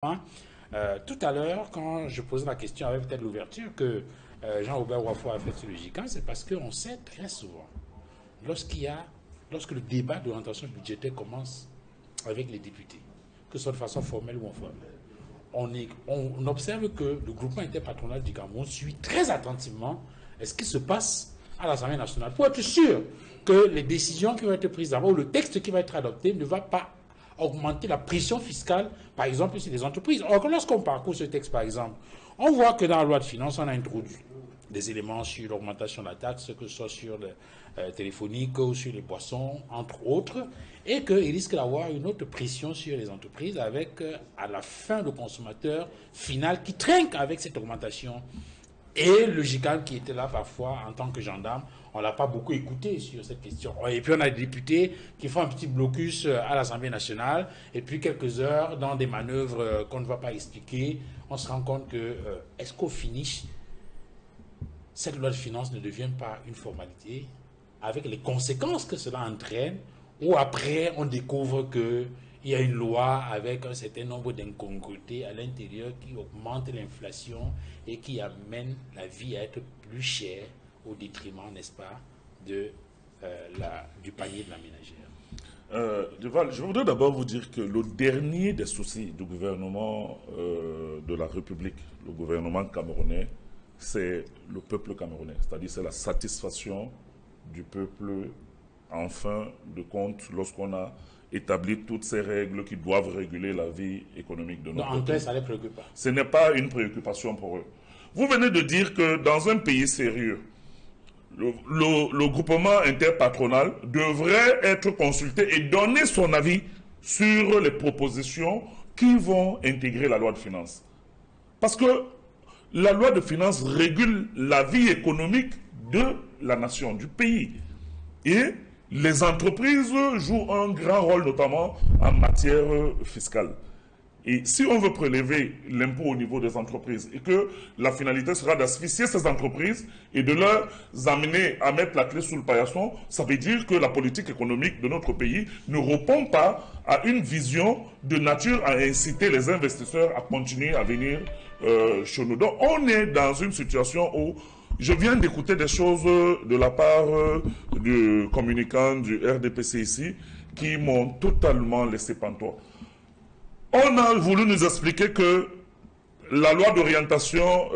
Tout à l'heure, quand je posais la question avec peut-être l'ouverture que Jean-Aubert Wafo a fait sur le GICAN, c'est parce qu'on sait très souvent, lorsque le débat d'orientation budgétaire commence avec les députés, que ce soit de façon formelle ou informelle, on observe que le groupement interpatronal du Cameroun suit très attentivement ce qui se passe à l'Assemblée nationale pour être sûr que les décisions qui vont être prises d'abord, ou le texte qui va être adopté ne va pas augmenter la pression fiscale, par exemple, sur les entreprises. Or, lorsqu'on parcourt ce texte, par exemple, on voit que dans la loi de finances, on a introduit des éléments sur l'augmentation de la taxe, que ce soit sur le téléphonique ou sur les boissons, entre autres, et qu'il risque d'avoir une autre pression sur les entreprises avec, à la fin, le consommateur final qui trinque avec cette augmentation. Et le GICAN qui était là parfois en tant que gendarme, on ne l'a pas beaucoup écouté sur cette question. Et puis on a des députés qui font un petit blocus à l'Assemblée nationale, et puis quelques heures dans des manœuvres qu'on ne va pas expliquer, on se rend compte que est-ce qu'au finish, cette loi de finances ne devient pas une formalité avec les conséquences que cela entraîne, ou après on découvre que il y a une loi avec un certain nombre d'incongruités à l'intérieur qui augmente l'inflation et qui amène la vie à être plus chère au détriment, n'est-ce pas, du panier de la ménagère. Duval, je voudrais d'abord vous dire que le dernier des soucis du gouvernement de la République, le gouvernement camerounais, c'est le peuple camerounais. C'est-à-dire c'est la satisfaction du peuple en fin de compte lorsqu'on a établi toutes ces règles qui doivent réguler la vie économique de notre pays. En clair, ça ne les préoccupe pas. Ce n'est pas une préoccupation pour eux. Vous venez de dire que dans un pays sérieux, le groupement interpatronal devrait être consulté et donner son avis sur les propositions qui vont intégrer la loi de finances. Parce que la loi de finances régule la vie économique de la nation, du pays. Et les entreprises jouent un grand rôle, notamment en matière fiscale. Et si on veut prélever l'impôt au niveau des entreprises et que la finalité sera d'asphyxier ces entreprises et de leur amener à mettre la clé sous le paillasson, ça veut dire que la politique économique de notre pays ne répond pas à une vision de nature à inciter les investisseurs à continuer à venir chez nous. Donc on est dans une situation où je viens d'écouter des choses de la part du communicant du RDPC ici qui m'ont totalement laissé pantois. On a voulu nous expliquer que la loi d'orientation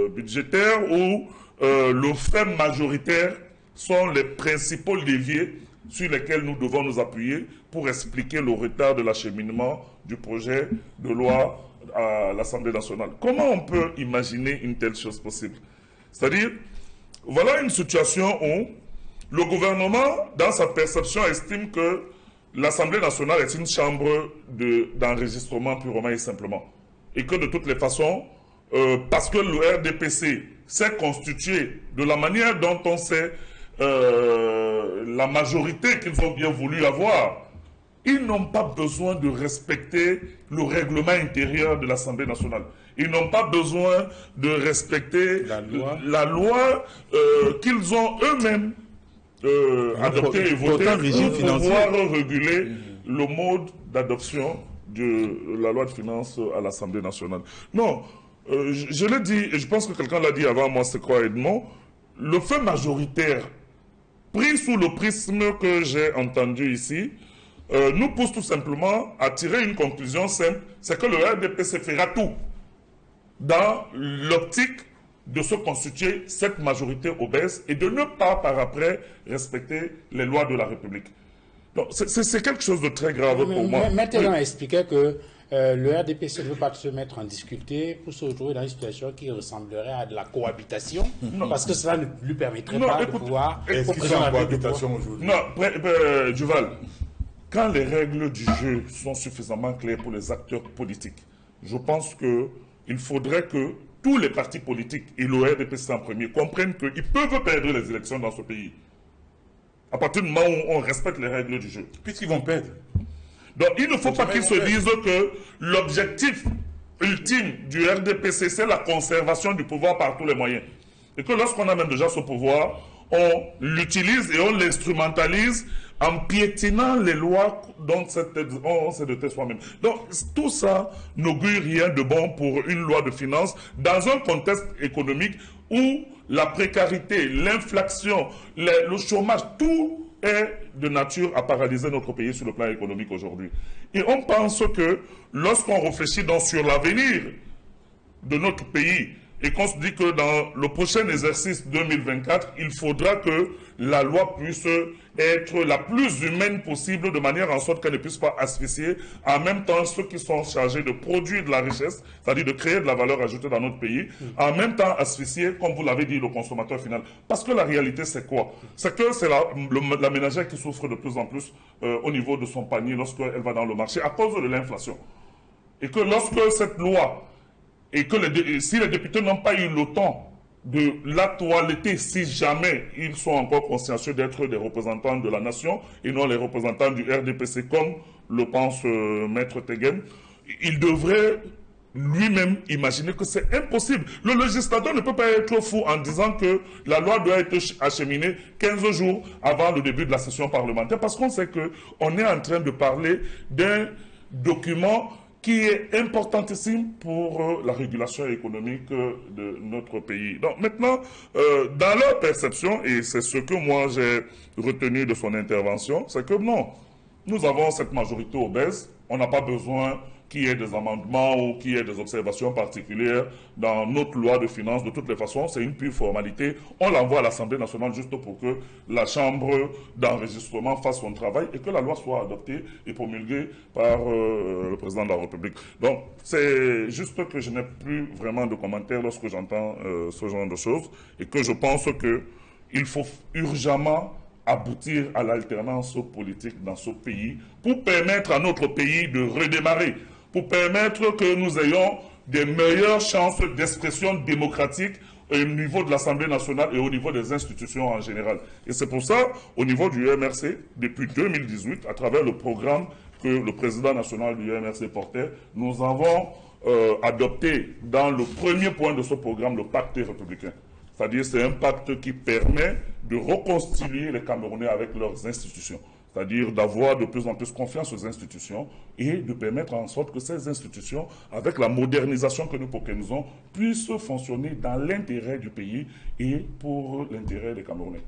budgétaire ou le fait majoritaire sont les principaux leviers sur lesquels nous devons nous appuyer pour expliquer le retard de l'acheminement du projet de loi à l'Assemblée nationale. Comment on peut imaginer une telle chose possible? C'est-à-dire, voilà une situation où le gouvernement, dans sa perception, estime que l'Assemblée nationale est une chambre d'enregistrement purement et simplement. Et que de toutes les façons, parce que le RDPC s'est constitué de la manière dont on sait la majorité qu'ils ont bien voulu avoir, ils n'ont pas besoin de respecter le règlement intérieur de l'Assemblée nationale. Ils n'ont pas besoin de respecter la loi qu'ils ont eux-mêmes adoptée et votée pour pouvoir réguler le mode d'adoption de la loi de finances à l'Assemblée nationale. Non, je l'ai dit, et je pense que quelqu'un l'a dit avant moi, c'est quoi Edmond, le fait majoritaire, pris sous le prisme que j'ai entendu ici, nous pousse tout simplement à tirer une conclusion simple, c'est que le RDPC fera tout dans l'optique de se constituer cette majorité obèse et de ne pas par après respecter les lois de la République. Donc c'est quelque chose de très grave pour moi. Maintenant, expliquait que le RDPC ne veut pas se mettre en difficulté pour se retrouver dans une situation qui ressemblerait à de la cohabitation, parce que cela ne lui permettrait pas de pouvoir... Est-ce qu'ils sont en cohabitation aujourd'hui? Non, Duval, quand les règles du jeu sont suffisamment claires pour les acteurs politiques, je pense qu'il faudrait que tous les partis politiques, et le RDPC en premier, comprennent qu'ils peuvent perdre les élections dans ce pays. À partir du moment où on respecte les règles du jeu. Puisqu'ils vont perdre. Donc il ne faut pas qu'ils se disent que l'objectif ultime du RDPC, c'est la conservation du pouvoir par tous les moyens. Et que lorsqu'on a même déjà ce pouvoir, on l'utilise et on l'instrumentalise en piétinant les lois dont on s'est doté soi-même. Donc, tout ça n'augure rien de bon pour une loi de finances dans un contexte économique où la précarité, l'inflation, le chômage, tout est de nature à paralyser notre pays sur le plan économique aujourd'hui. Et on pense que lorsqu'on réfléchit donc sur l'avenir de notre pays et qu'on se dit que dans le prochain exercice 2024, il faudra que la loi puisse être la plus humaine possible de manière en sorte qu'elle ne puisse pas asphyxier en même temps ceux qui sont chargés de produire de la richesse, c'est-à-dire de créer de la valeur ajoutée dans notre pays, en même temps asphyxier, comme vous l'avez dit, le consommateur final. Parce que la réalité, c'est quoi? C'est que c'est la ménagère qui souffre de plus en plus au niveau de son panier lorsqu'elle va dans le marché à cause de l'inflation. Et que lorsque cette loi et que si les députés n'ont pas eu le temps de la toiletter, si jamais ils sont encore consciencieux d'être des représentants de la nation et non les représentants du RDPC, comme le pense Maître Tegen, il devrait lui-même imaginer que c'est impossible. Le législateur ne peut pas être fou en disant que la loi doit être acheminée 15 jours avant le début de la session parlementaire, parce qu'on sait qu'on est en train de parler d'un document qui est importantissime pour la régulation économique de notre pays. Donc maintenant, dans leur perception, et c'est ce que moi j'ai retenu de son intervention, c'est que non, nous avons cette majorité obèse, on n'a pas besoin qu'il y ait des amendements ou qu'il y ait des observations particulières dans notre loi de finances. De toutes les façons, c'est une pure formalité. On l'envoie à l'Assemblée nationale juste pour que la Chambre d'enregistrement fasse son travail et que la loi soit adoptée et promulguée par le président de la République. Donc, c'est juste que je n'ai plus vraiment de commentaires lorsque j'entends ce genre de choses et que je pense qu'il faut urgemment aboutir à l'alternance politique dans ce pays pour permettre à notre pays de redémarrer, pour permettre que nous ayons des meilleures chances d'expression démocratique au niveau de l'Assemblée nationale et au niveau des institutions en général. Et c'est pour ça, au niveau du UMRC, depuis 2018, à travers le programme que le président national du UMRC portait, nous avons adopté dans le premier point de ce programme le pacte républicain. C'est-à-dire c'est un pacte qui permet de reconstituer les Camerounais avec leurs institutions. C'est-à-dire d'avoir de plus en plus confiance aux institutions et de permettre en sorte que ces institutions, avec la modernisation que nous préconisons, puissent fonctionner dans l'intérêt du pays et pour l'intérêt des Camerounais.